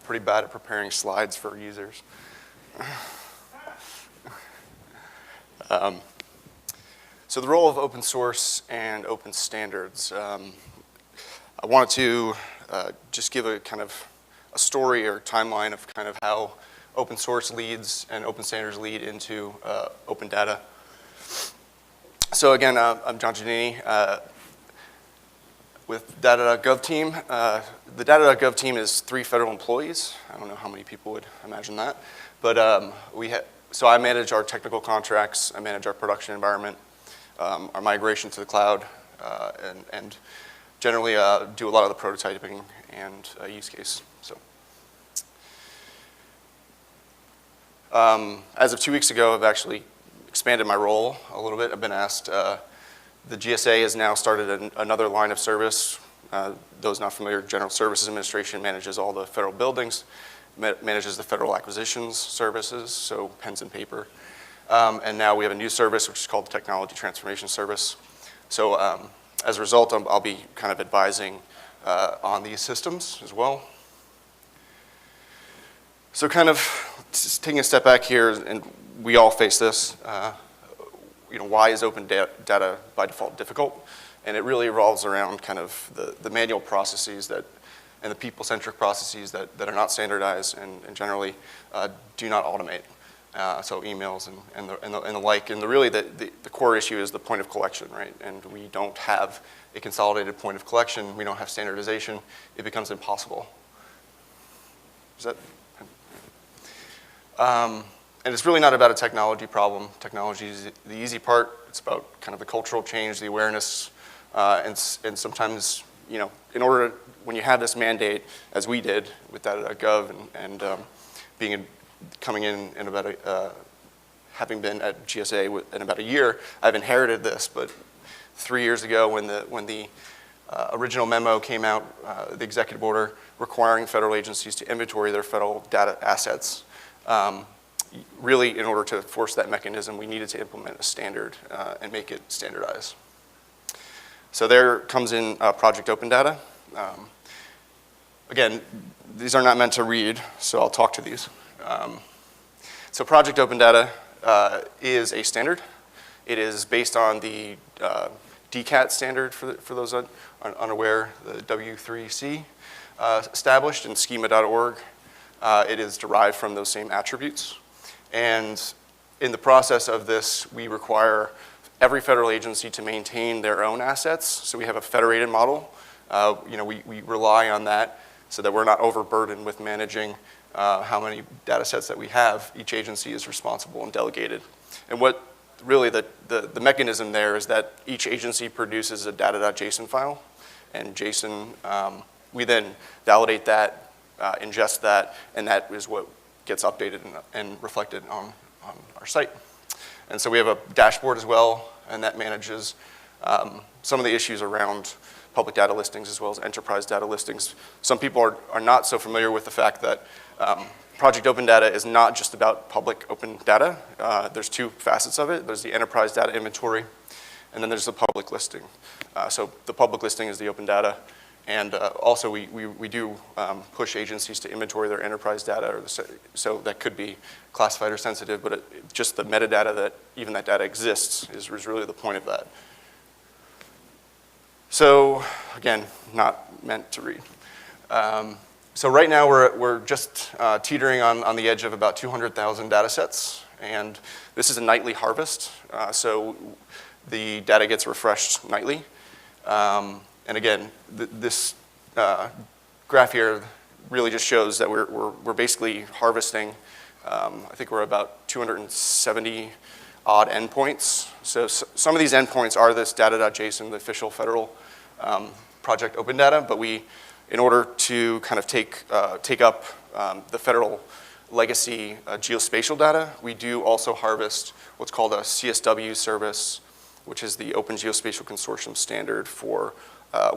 pretty bad at preparing slides for users. So the role of open source and open standards. I wanted to just give a kind of a story or timeline of kind of how open source leads and open standards lead into open data. So again, I'm John Giannini with Data.gov team. The Data.gov team is 3 federal employees. I don't know how many people would imagine that. But so I manage our technical contracts, I manage our production environment, our migration to the cloud, and generally do a lot of the prototyping and use case. So, as of 2 weeks ago, I've actually expanded my role a little bit. I've been asked, the GSA has now started another line of service. Those not familiar, General Services Administration manages all the federal buildings, manages the federal acquisitions services, so pens and paper. And now we have a new service, which is called the Technology Transformation Service. So as a result, I'll be kind of advising on these systems as well. So kind of just taking a step back here, and we all face this, why is open data by default difficult? And it really revolves around kind of the manual processes and the people-centric processes that are not standardized and generally do not automate. So emails and the like. And really the core issue is the point of collection, right? And we don't have a consolidated point of collection. We don't have standardization. It becomes impossible. Is that? And it's really not about a technology problem. Technology is the easy part. It's about kind of the cultural change, the awareness, and sometimes, in order to, when you have this mandate, as we did with Data.gov and coming in about having been at GSA in about a year, I've inherited this. But 3 years ago, when the original memo came out, the executive order requiring federal agencies to inventory their federal data assets, really, in order to force that mechanism, we needed to implement a standard and make it standardized. So there comes in Project Open Data. Again, these are not meant to read, so I'll talk to these. So Project Open Data is a standard. It is based on the DCAT standard, for those unaware, the W3C established in schema.org. It is derived from those same attributes. And in the process of this, we require every federal agency to maintain their own assets. So we have a federated model. We rely on that so that we're not overburdened with managing how many data sets that we have. Each agency is responsible and delegated. And what really the mechanism there is that each agency produces a data.json file. And JSON, we then validate that, ingest that, and that is what gets updated and reflected on our site. And so we have a dashboard as well, and that manages some of the issues around public data listings as well as enterprise data listings. Some people are not so familiar with the fact that Project Open Data is not just about public open data. There's 2 facets of it. There's the enterprise data inventory, and then there's the public listing. So the public listing is the open data. And also, we do push agencies to inventory their enterprise data, so that could be classified or sensitive, but just the metadata that even that data exists is really the point of that. So again, not meant to read. So right now, we're just teetering on the edge of about 200,000 data sets, and this is a nightly harvest, so the data gets refreshed nightly. And again, this graph here really just shows that we're basically harvesting, I think we're about 270 odd endpoints. So some of these endpoints are this data.json, the official federal Project Open Data, but in order to kind of take up the federal legacy geospatial data, we do also harvest what's called a CSW service, which is the Open Geospatial Consortium standard for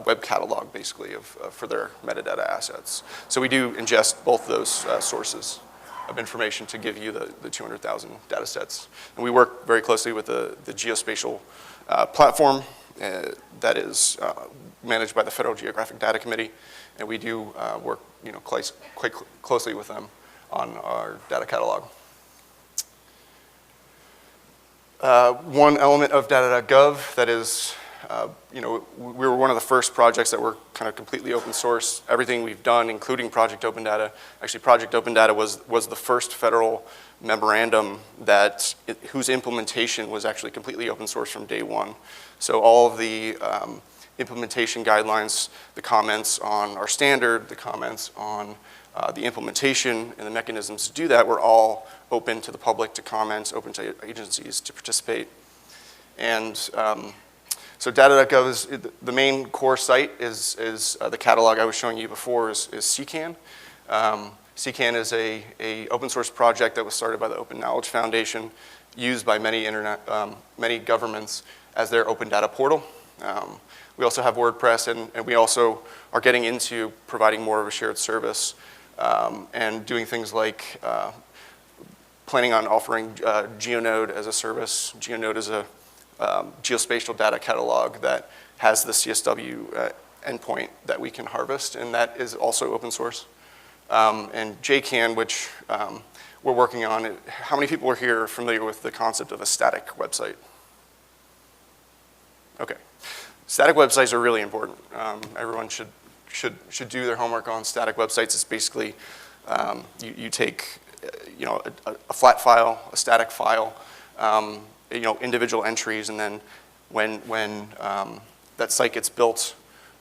web catalog, basically, for their metadata assets. So we do ingest both those sources of information to give you the 200,000 data sets. And we work very closely with the geospatial platform that is managed by the Federal Geographic Data Committee, and we do work quite closely with them on our data catalog. One element of Data.gov that is, we were one of the first projects that were kind of completely open source. Everything we've done, including Project Open Data. Actually, Project Open Data was the first federal memorandum whose implementation was actually completely open source from day one. So all of the implementation guidelines, the comments on our standard, the comments on the implementation and the mechanisms to do that were all open to the public to comment, open to agencies to participate. And so Data.gov is the main core site is the catalog I was showing you before is CCAN. CCAN is a open source project that was started by the Open Knowledge Foundation, used by many governments as their open data portal. We also have WordPress, and we also are getting into providing more of a shared service and doing things like planning on offering GeoNode as a service. GeoNode is a geospatial data catalog that has the CSW endpoint that we can harvest, and that is also open source. And JCAN, which we're working on. How many people are here familiar with the concept of a static website? Okay. Static websites are really important. Everyone should do their homework on static websites. It's basically you take a flat file, a static file, individual entries, and then when that site gets built,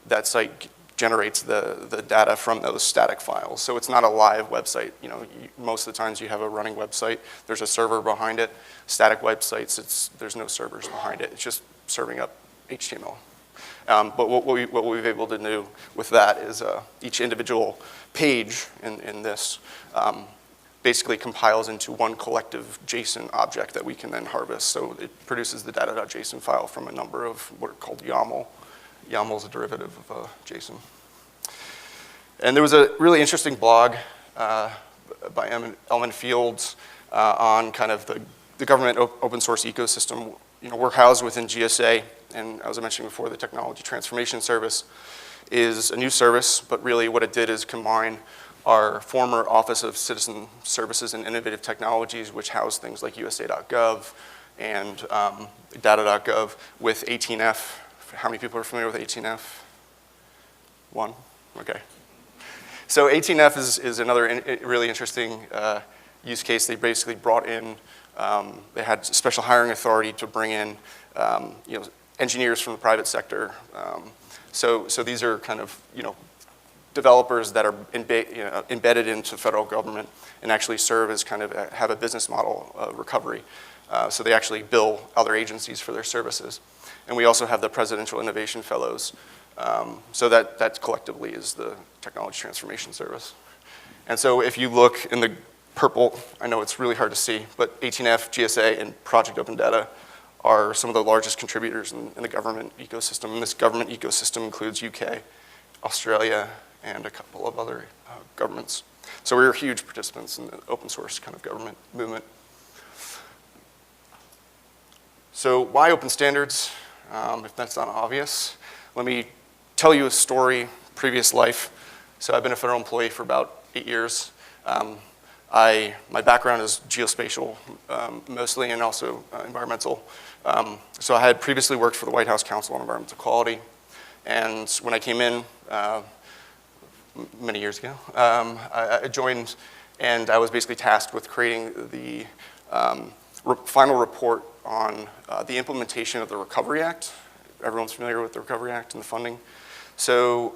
that site generates the data from those static files. So it's not a live website. Most of the times you have a running website. There's a server behind it. Static websites, there's no servers behind it. It's just serving up HTML. But what we've been able to do with that is each individual page in this basically compiles into one collective JSON object that we can then harvest. So it produces the data.json file from a number of what are called YAML. YAML is a derivative of JSON. And there was a really interesting blog by Elman Fields on kind of the government open source ecosystem. We're housed within GSA, and as I mentioned before, the Technology Transformation Service is a new service, but really what it did is combine our former Office of Citizen Services and Innovative Technologies, which housed things like USA.gov and Data.gov, with 18F. How many people are familiar with 18F? One? Okay. So 18F is another really interesting use case. They basically brought in, they had special hiring authority to bring in engineers from the private sector. So these are kind of developers that are embedded into federal government and actually serve as kind of have a business model recovery. So they actually bill other agencies for their services. And we also have the Presidential Innovation Fellows. So that collectively is the Technology Transformation Service. And so if you look in the purple, I know it's really hard to see, but 18F, GSA, and Project Open Data are some of the largest contributors in the government ecosystem. And this government ecosystem includes UK, Australia, and a couple of other governments. So we're huge participants in the open source kind of government movement. So why open standards? If that's not obvious, let me tell you a story, previous life. So I've been a federal employee for about 8 years. My background is geospatial mostly, and also environmental. So I had previously worked for the White House Council on Environmental Quality. And when I came in many years ago, I joined, and I was basically tasked with creating the final report on the implementation of the Recovery Act. Everyone's familiar with the Recovery Act and the funding. So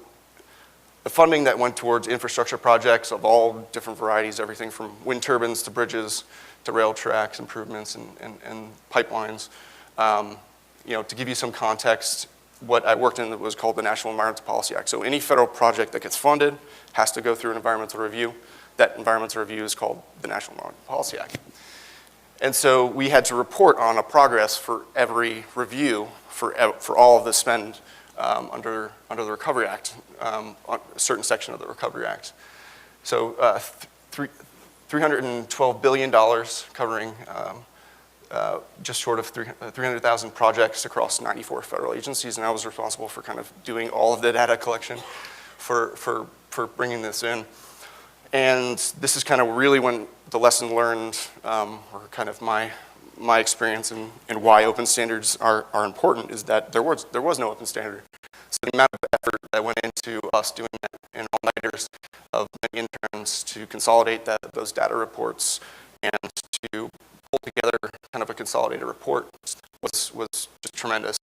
the funding that went towards infrastructure projects of all different varieties, everything from wind turbines to bridges to rail tracks improvements and pipelines. To give you some context, what I worked in was called the National Environmental Policy Act. So any federal project that gets funded has to go through an environmental review. That environmental review is called the National Environmental Policy Act. And so we had to report on a progress for every review for all of the spend under the Recovery Act, on a certain section of the Recovery Act. So $312 billion covering just short of 300,000 projects across 94 federal agencies, and I was responsible for kind of doing all of the data collection for bringing this in. And this is kind of really when the lesson learned, or kind of my experience and why open standards are important, is that there was no open standard. So the amount of effort that went into us doing that in all-nighters of many interns to consolidate those data reports and to pull together kind of a consolidated report was just tremendous.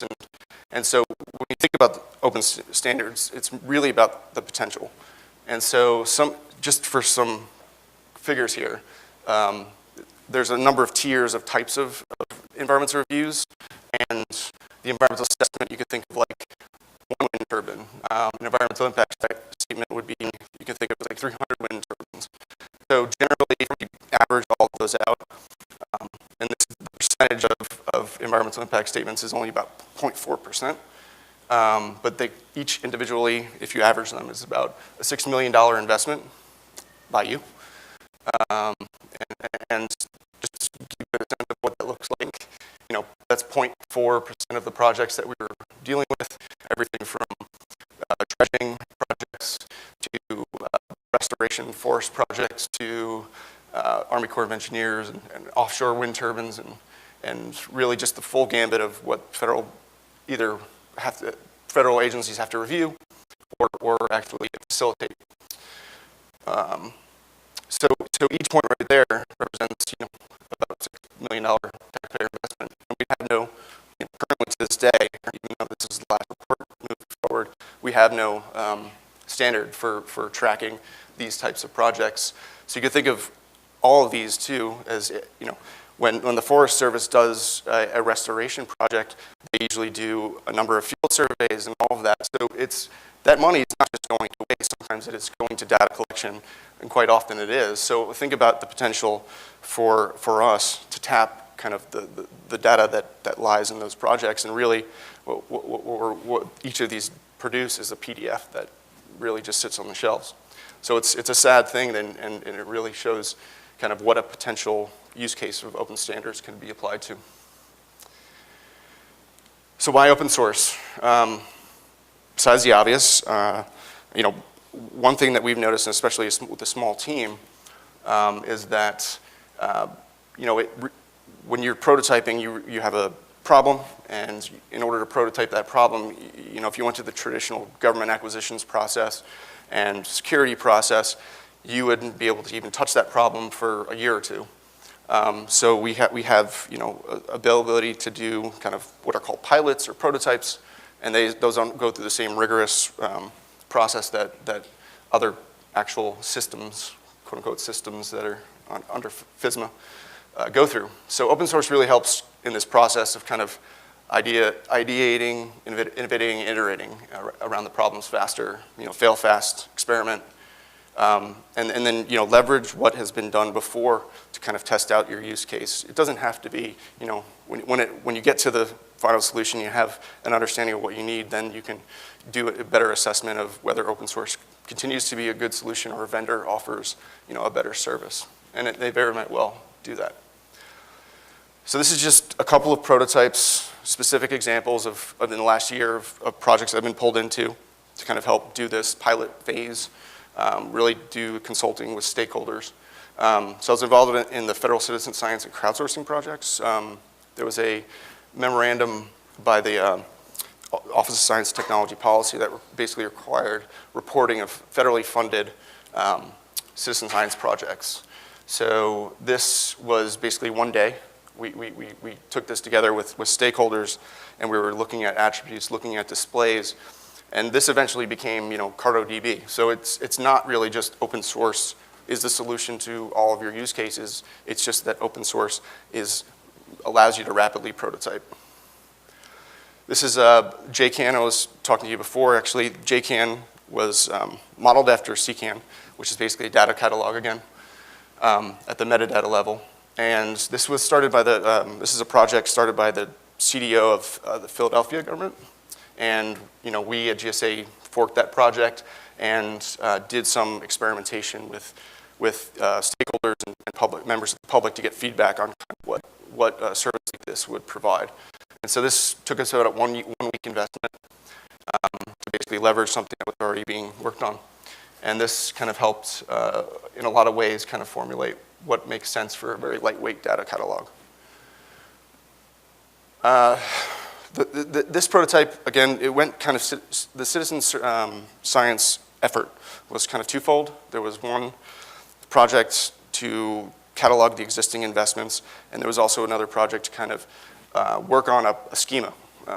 And so when you think about open standards, it's really about the potential. And so just for some figures here, there's a number of tiers of types of environmental reviews, and the environmental assessment you could think of like one wind turbine. An environmental impact statement would be, you can think of it like 300 wind turbines. So generally, if you average all of those out, and the percentage of environmental impact statements is only about 0.4%, but each individually, if you average them, is about a $6 million investment by you. And just to give you a sense of what that looks like, that's 0.4% of the projects that we were dealing with, everything from dredging projects to restoration forest projects to Army Corps of Engineers and offshore wind turbines and really just the full gambit of what federal agencies have to review or actually facilitate. So each point right there represents about $6 million taxpayer investment. And we have no, currently to this day, even though this is the last report moving forward, we have no standard for tracking these types of projects. So you could think of all of these too as, when the Forest Service does a restoration project, they usually do a number of field surveys and all of that. So that money is not just going to waste. Sometimes it is going to data collection, and quite often it is. So think about the potential for us to tap kind of the data that lies in those projects, and really what each of these produce is a PDF that really just sits on the shelves. So it's a sad thing, and it really shows kind of what a potential use case of open standards can be applied to. So why open source? Besides the obvious, one thing that we've noticed, and especially with a small team, is that when you're prototyping, you have a problem, and in order to prototype that problem, if you went to the traditional government acquisitions process and security process, you wouldn't be able to even touch that problem for a year or two. So we have availability to do kind of what are called pilots or prototypes, and those don't go through the same rigorous process that other actual systems, quote unquote systems that are under FSMA go through. So open source really helps in this process of kind of ideating, innovating, iterating around the problems faster, fail fast, experiment, and then leverage what has been done before to kind of test out your use case. It doesn't have to be, when you get to the final solution, you have an understanding of what you need, then you can do a better assessment of whether open source continues to be a good solution or a vendor offers a better service. And they very might well do that. So this is just a couple of prototypes, specific examples of in the last year of projects I've been pulled into to kind of help do this pilot phase, really do consulting with stakeholders. So I was involved in the Federal Citizen Science and Crowdsourcing projects. There was a memorandum by the Office of Science and Technology Policy that basically required reporting of federally funded citizen science projects. So this was basically one day. We took this together with stakeholders, and we were looking at attributes, looking at displays, and this eventually became, CartoDB. So it's not really just open source is the solution to all of your use cases. It's just that open source allows you to rapidly prototype. This is JCAN. I was talking to you before. Actually, JCAN was modeled after CCAN, which is basically a data catalog again, at the metadata level. And this was started by this is a project started by the CDO of the Philadelphia government. And we at GSA forked that project and did some experimentation with with stakeholders and public members of the public to get feedback on kind of what a service like this would provide. And so this took us about a one-week investment to basically leverage something that was already being worked on. And this kind of helped, in a lot of ways, kind of formulate what makes sense for a very lightweight data catalog. This prototype, again, it went kind of, the citizen science effort was kind of twofold. There was one project to catalog the existing investments, and there was also another project to kind of work on a schema,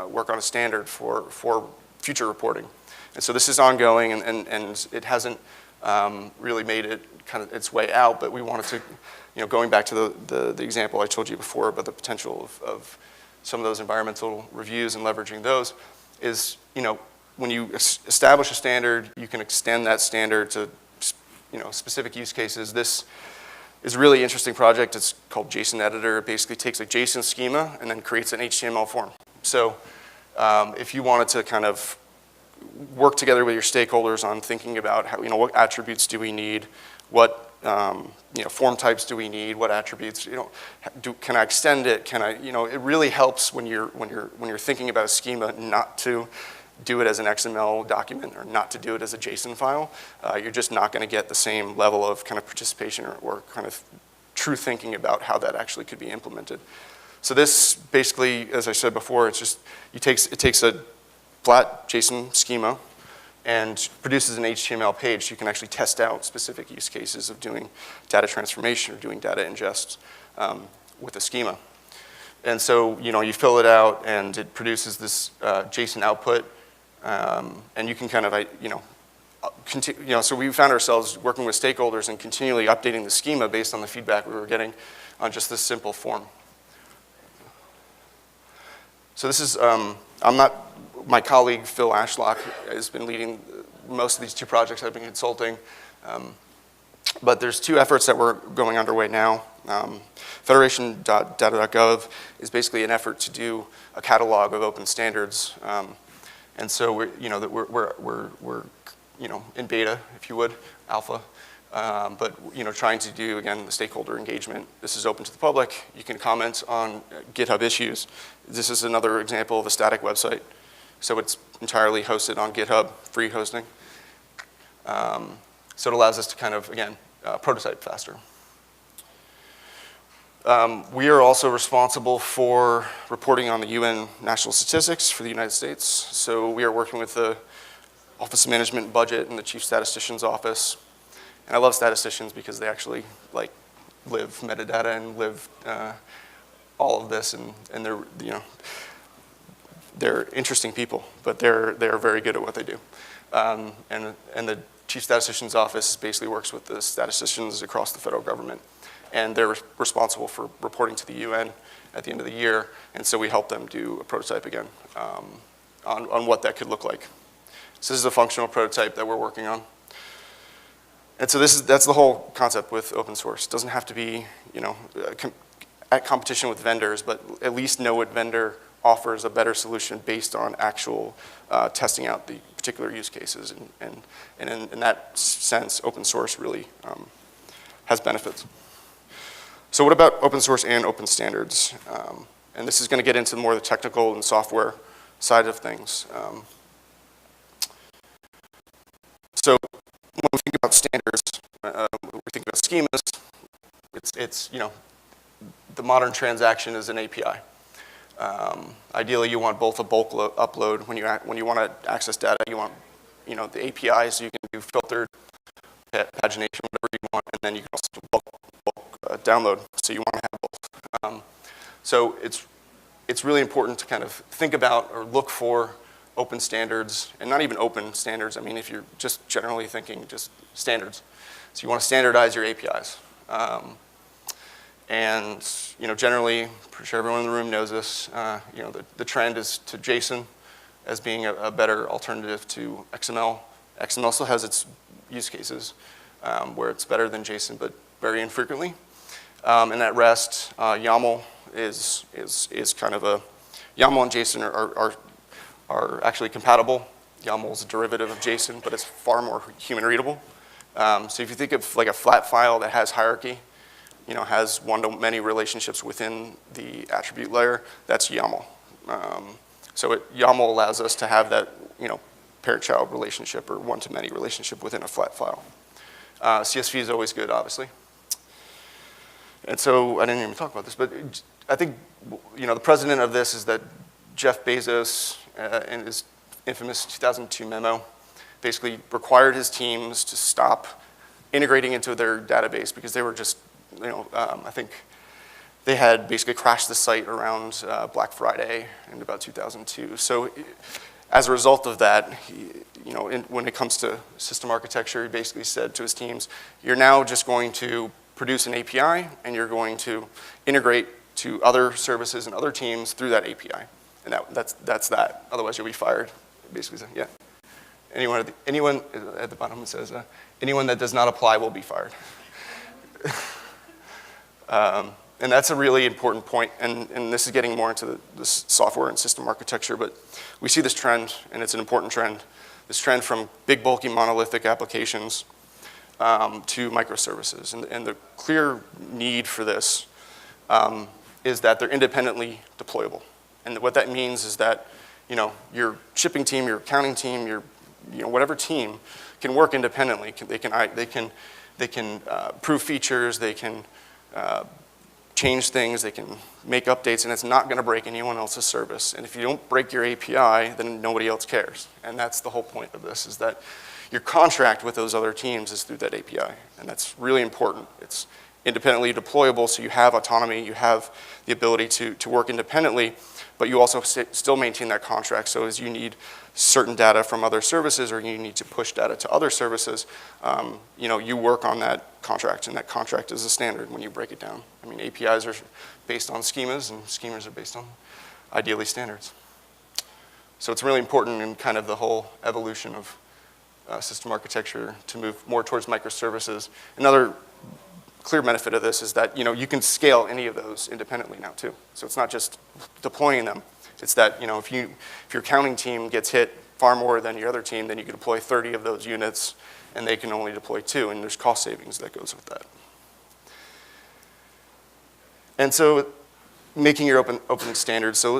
work on a standard for future reporting. And so this is ongoing, and it hasn't really made it kind of its way out, but we wanted to, going back to the example I told you before about the potential of some of those environmental reviews and leveraging those is, when you establish a standard, you can extend that standard to, specific use cases. This is a really interesting project. It's called JSON Editor. It basically takes a JSON schema and then creates an HTML form. So if you wanted to kind of work together with your stakeholders on thinking about how, what attributes do we need, what form types do we need, what attributes, can I extend it, can I, it really helps when you're thinking about a schema not to do it as an XML document or not to do it as a JSON file. You're just not going to get the same level of kind of participation or kind of true thinking about how that actually could be implemented. So this basically, as I said before, it's just, it takes a flat JSON schema and produces an HTML page so you can actually test out specific use cases of doing data transformation or doing data ingest with a schema. And so, you fill it out and it produces this JSON output, and you can kind of, continue, so we found ourselves working with stakeholders and continually updating the schema based on the feedback we were getting on just this simple form. So this is, my colleague Phil Ashlock has been leading most of these two projects I've been consulting. But there's two efforts that we're going underway now. Federation.Data.gov is basically an effort to do a catalog of open standards. And so we're in beta, if you would, alpha. But trying to do, again, the stakeholder engagement. This is open to the public. You can comment on GitHub issues. This is another example of a static website. So it's entirely hosted on GitHub, free hosting. So it allows us to kind of, again, prototype faster. We are also responsible for reporting on the UN national statistics for the United States. So we are working with the Office of Management and Budget and the Chief Statistician's Office. And I love statisticians because they actually live metadata and live all of this, and they're they're interesting people, but they're very good at what they do. And the Chief Statistician's Office basically works with the statisticians across the federal government, and they're responsible for reporting to the UN at the end of the year, and so we help them do a prototype again on what that could look like. So this is a functional prototype that we're working on. And so that's the whole concept with open source. It doesn't have to be, at competition with vendors, but at least know what vendor offers a better solution based on actual testing out the particular use cases. And in that sense, open source really has benefits. So what about open source and open standards? And this is going to get into more of the technical and software side of things. So when we think about standards, we think about schemas. It's the modern transaction is an API. Ideally, you want both a bulk upload when you want to access data. You want the API, so you can do filtered pagination, whatever you want, and then you can also do bulk download. So you want to have both. So it's really important to kind of think about or look for open standards, and not even open standards. I mean, if you're just generally thinking just standards. So you want to standardize your APIs. And generally, I'm pretty sure everyone in the room knows this, the trend is to JSON as being a better alternative to XML. XML still has its use cases where it's better than JSON, but very infrequently. And at rest, YAML is kind of a, YAML and JSON are actually compatible. YAML is a derivative of JSON, but it's far more human readable. So if you think of like a flat file that has hierarchy, has one-to-many relationships within the attribute layer, that's YAML. So YAML allows us to have that, parent-child relationship or one-to-many relationship within a flat file. CSV is always good, obviously. And so I didn't even talk about this, but I think, the president of this is that Jeff Bezos, in his infamous 2002 memo, basically required his teams to stop integrating into their database because they were just, I think they had basically crashed the site around Black Friday in about 2002. So as a result of that, when it comes to system architecture, he basically said to his teams, you're now just going to produce an API and you're going to integrate to other services and other teams through that API. And that's that. Otherwise, you'll be fired. Basically, yeah. Anyone at the bottom it says, anyone that does not apply will be fired. And that's a really important point, and this is getting more into the software and system architecture, but we see this trend, and it's an important trend, this trend from big, bulky, monolithic applications to microservices. And the clear need for this is that they're independently deployable. And what that means is that, your shipping team, your accounting team, your whatever team can work independently. They can prove features, they can change things, they can make updates, and it's not going to break anyone else's service. And if you don't break your API, then nobody else cares. And that's the whole point of this, is that your contract with those other teams is through that API. And that's really important. It's independently deployable, so you have autonomy, you have the ability to work independently, but you also still maintain that contract. So as you need certain data from other services or you need to push data to other services, you work on that contract, and that contract is a standard when you break it down. I mean, APIs are based on schemas, and schemas are based on, ideally, standards. So it's really important in kind of the whole evolution of system architecture to move more towards microservices. Another clear benefit of this is that you can scale any of those independently now too. So it's not just deploying them. It's that if your accounting team gets hit far more than your other team, then you can deploy 30 of those units, and they can only deploy 2, and there's cost savings that goes with that. And so making your open standards, so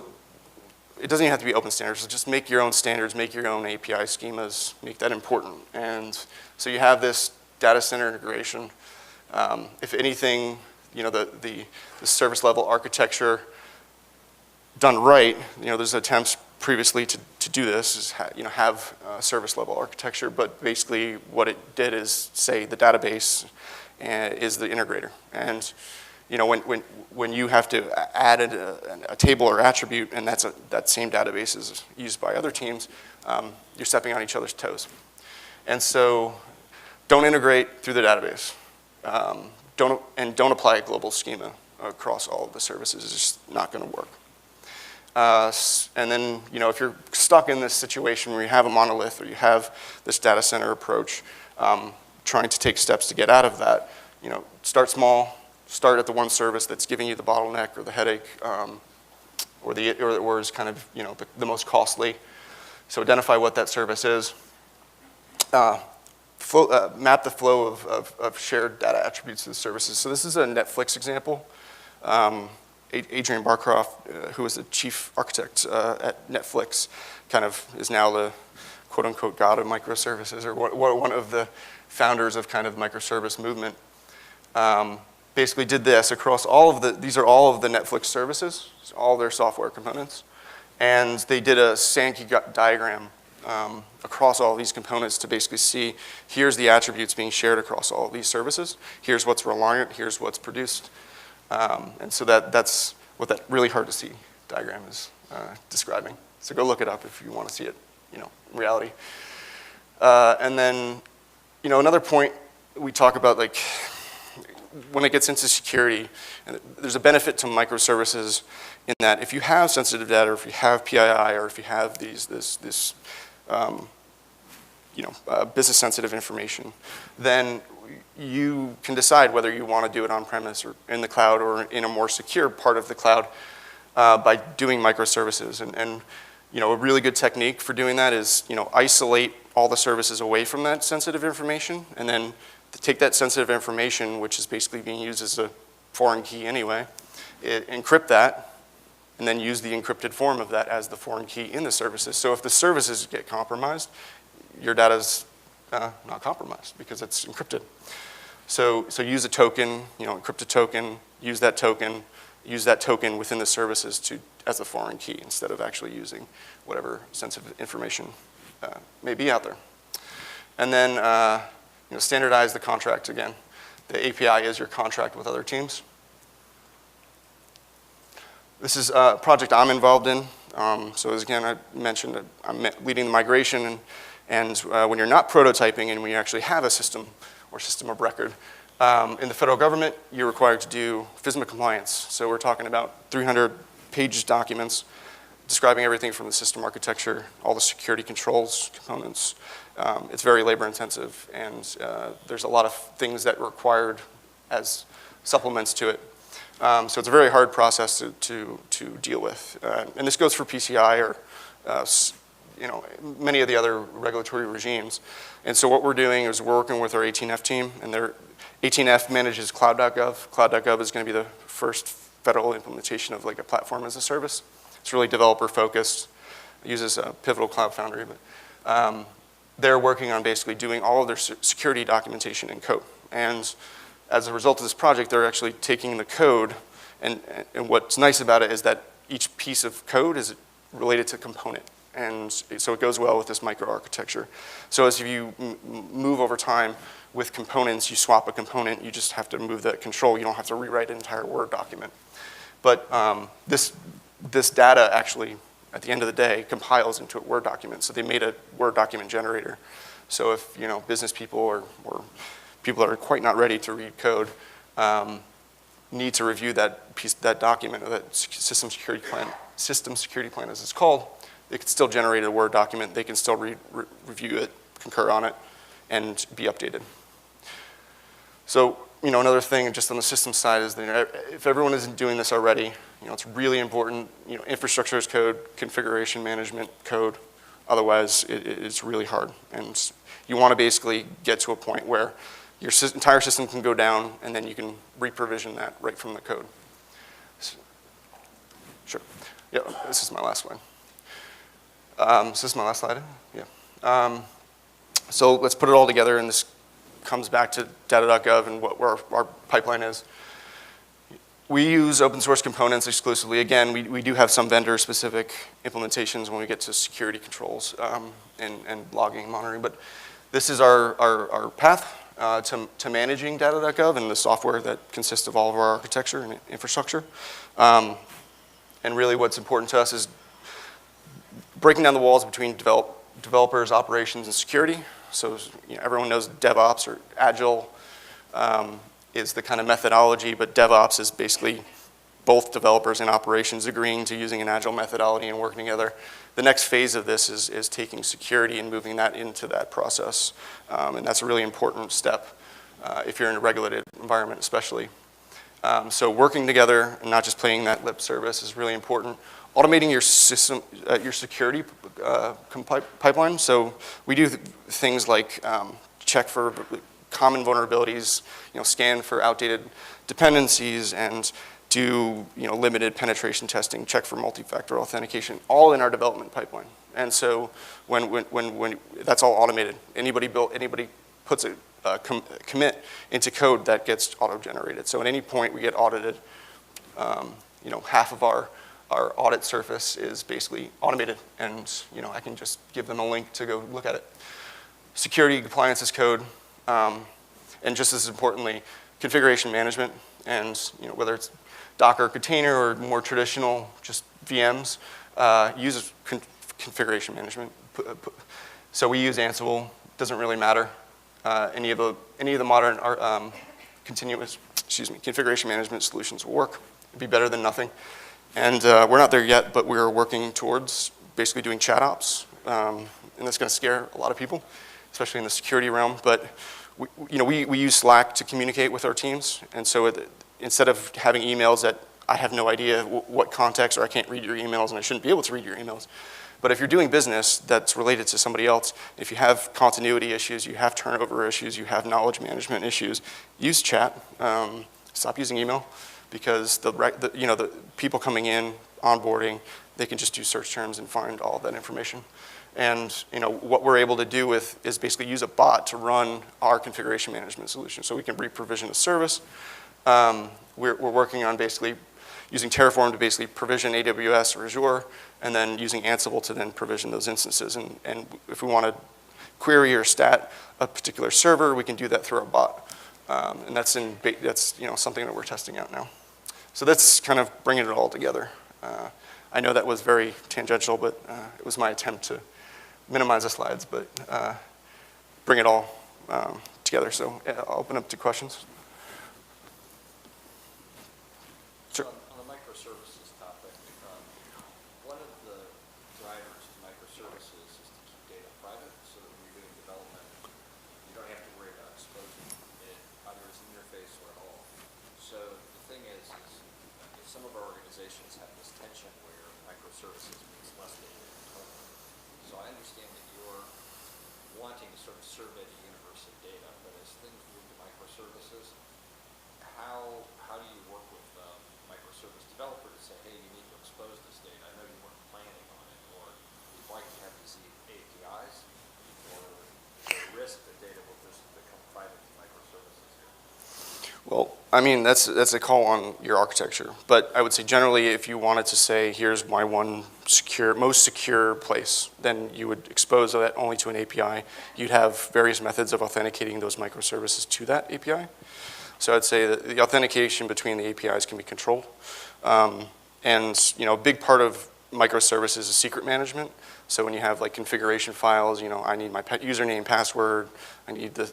it doesn't even have to be open standards, so just make your own standards, make your own API schemas, make that important. And so you have this data center integration. If anything, the service level architecture done right, there's attempts previously to do this, is have service level architecture, but basically what it did is say the database is the integrator. And when you have to add a table or attribute, and that same database is used by other teams, you're stepping on each other's toes. And so don't integrate through the database. Don't apply a global schema across all of the services. It's just not going to work. And then, if you're stuck in this situation where you have a monolith or you have this data center approach, trying to take steps to get out of that, start small, start at the one service that's giving you the bottleneck or the headache, or is kind of, the most costly. So identify what that service is. Map the flow of shared data attributes to the services. So this is a Netflix example. Adrian Barcroft, who was the chief architect at Netflix, kind of is now the quote-unquote god of microservices, or one of the founders of kind of microservice movement. Basically did this across these are all of the Netflix services, all their software components. And they did a Sankey diagram across all these components to basically see, here's the attributes being shared across all of these services, here's what's reliant, here's what's produced. And so that's what that really hard to see diagram is describing. So go look it up if you want to see it, in reality. And then, another point we talk about, like, when it gets into security, and there's a benefit to microservices in that if you have sensitive data, or if you have PII, or if you have this business sensitive information, then you can decide whether you want to do it on premise or in the cloud or in a more secure part of the cloud by doing microservices. And a really good technique for doing that is isolate all the services away from that sensitive information, and then to take that sensitive information, which is basically being used as a foreign key anyway, encrypt that, and then use the encrypted form of that as the foreign key in the services. So if the services get compromised, your data's not compromised because it's encrypted. So use a token, encrypt a token, use that token within the services as a foreign key instead of actually using whatever sensitive information may be out there. And then standardize the contract again. The API is your contract with other teams. This is a project I'm involved in. So as again, I mentioned that I'm leading the migration, and when you're not prototyping and when you actually have a system or system of record, in the federal government, you're required to do FISMA compliance. So we're talking about 300-page documents describing everything from the system architecture, all the security controls, components. It's very labor intensive, and there's a lot of things that are required as supplements to it. So it's a very hard process to deal with. And this goes for PCI or many of the other regulatory regimes. And so what we're doing is we're working with our 18F team, and 18F manages Cloud.gov. Cloud.gov is going to be the first federal implementation of like a platform as a service. It's really developer focused. It uses a Pivotal Cloud Foundry, but they're working on basically doing all of their security documentation in code. And as a result of this project, they're actually taking the code, and what's nice about it is that each piece of code is related to component. And so it goes well with this microarchitecture. So as you move over time with components, you swap a component, you just have to move that control. You don't have to rewrite an entire Word document. But this data actually, at the end of the day, compiles into a Word document. So they made a Word document generator. So if business people or people that are quite not ready to read code need to review that document, or that system security plan as it's called, they can still generate a Word document. They can still review it, concur on it, and be updated. So another thing just on the system side is that if everyone isn't doing this already, it's really important. Infrastructure as code, configuration management code. Otherwise, it's really hard. And you want to basically get to a point where your entire system can go down, and then you can re-provision that right from the code. Sure. Yeah, this is my last one. So this is my last slide? Yeah. So let's put it all together, and this comes back to Data.gov and what our pipeline is. We use open source components exclusively. Again, we do have some vendor-specific implementations when we get to security controls and logging and monitoring, but this is our path to managing Data.gov and the software that consists of all of our architecture and infrastructure. And really what's important to us is breaking down the walls between developers, operations, and security. So everyone knows DevOps or Agile is the kind of methodology, but DevOps is basically both developers and operations agreeing to using an Agile methodology and working together. The next phase of this is taking security and moving that into that process. And that's a really important step if you're in a regulated environment especially. So working together and not just playing that lip service is really important. Automating your system, your security pipeline. So we do things like check for common vulnerabilities, scan for outdated dependencies, and do limited penetration testing, check for multi-factor authentication, all in our development pipeline. And so when that's all automated, anybody puts a commit into code that gets auto-generated. So at any point we get audited, half of our audit surface is basically automated, and I can just give them a link to go look at it. Security compliance as code, and just as importantly, configuration management, and whether it's Docker container or more traditional just VMs, use configuration management. So we use Ansible. Doesn't really matter. Any of the modern configuration management solutions will work. It'd be better than nothing. And we're not there yet, but we're working towards basically doing chat ops, and that's going to scare a lot of people, especially in the security realm. But we use Slack to communicate with our teams, and so instead of having emails that I have no idea what context, or I can't read your emails and I shouldn't be able to read your emails, But if you're doing business that's related to somebody else, if you have continuity issues, you have turnover issues, you have knowledge management issues, use chat. Stop using email, because the people coming in, onboarding, they can just do search terms and find all of that information. And what we're able to do is basically use a bot to run our configuration management solution. So we can re-provision a service. We're working on basically using Terraform to basically provision AWS or Azure, and then using Ansible to then provision those instances. And if we want to query or stat a particular server, we can do that through our bot. And that's something that we're testing out now. So that's kind of bringing it all together. I know that was very tangential, but it was my attempt to minimize the slides, but bring it all together. So I'll open up to questions. Sure. On the microservices topic, one of the drivers to microservices is to keep data private, so that when you're doing development, you don't have to worry about exposing it either as an interface or at all. So the thing is some of our organizations have this tension where microservices means less data in total. So I understand that you're wanting to sort of survey the universe of data, but as things move to microservices, how do you work with microservice developer to say, hey, you need to expose this data? I know you weren't planning on it, or you'd like to have these APIs, or is there a risk that data will just become private to microservices here? Well, I mean, that's a call on your architecture. But I would say generally, if you wanted to say, here's my one most secure place, then you would expose that only to an API. You'd have various methods of authenticating those microservices to that API. So I'd say that the authentication between the APIs can be controlled. And a big part of microservices is secret management. So when you have like configuration files, I need my username, password, I need the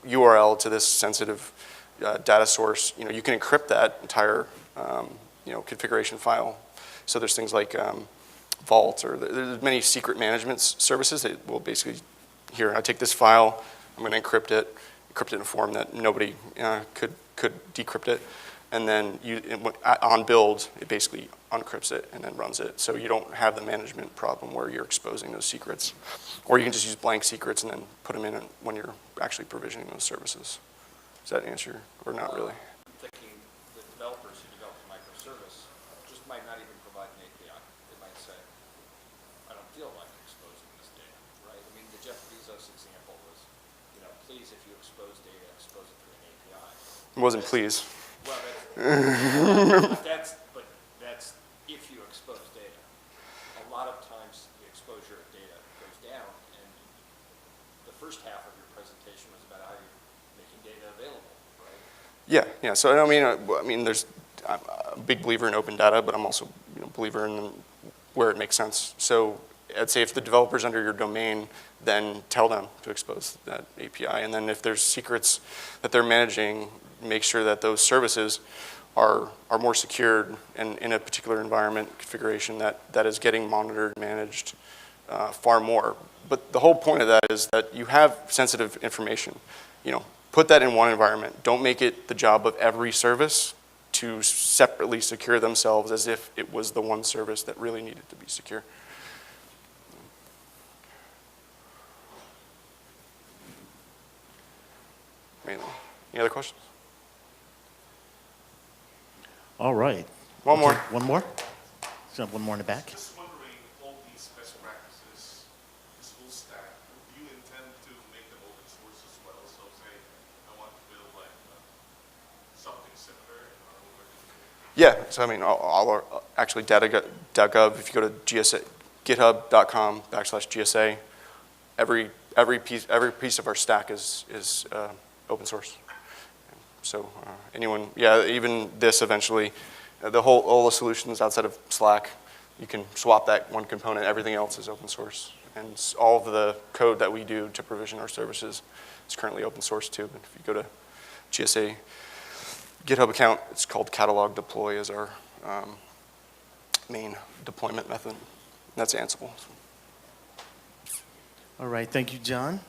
URL to this sensitive data source. You can encrypt that entire configuration file. So there's things like Vault, or there's many secret management services that will basically, here, I take this file, I'm going to encrypt it in a form that nobody could decrypt it, and then on build, it basically uncrypts it and then runs it. So you don't have the management problem where you're exposing those secrets. Or you can just use blank secrets and then put them in when you're actually provisioning those services. Does that answer, or not really? I'm thinking the developers who develop a microservice just might not even provide an API. They might say, I don't feel like exposing this data, right? I mean, the Jeff Bezos example was, please, if you expose data, expose it through an API. It wasn't please. Well, that's if you expose data. A lot of times the exposure of data goes down, and the first half of your presentation was about how you're making data available, right? Yeah. So I mean, I'm a big believer in open data, but I'm also a believer in where it makes sense. So I'd say if the developer's under your domain, then tell them to expose that API. And then if there's secrets that they're managing, make sure that those services are more secured and in a particular environment configuration that is getting monitored, managed far more. But the whole point of that is that you have sensitive information. Put that in one environment. Don't make it the job of every service to separately secure themselves as if it was the one service that really needed to be secure. Mainly. Any other questions? All right. One more. One more? So one more in the back. Just wondering, all these best practices, this full stack, do you intend to make them open source as well? So say, I want to build like something similar in our organization. Yeah, so I mean, actually Data.gov, if you go to GSA, github.com/GSA, every piece of our stack is open source. So even this eventually, all the solutions outside of Slack, you can swap that one component. Everything else is open source, and all of the code that we do to provision our services is currently open source too. But if you go to GSA GitHub account, it's called catalog deploy as our main deployment method. And that's Ansible. All right, thank you, John.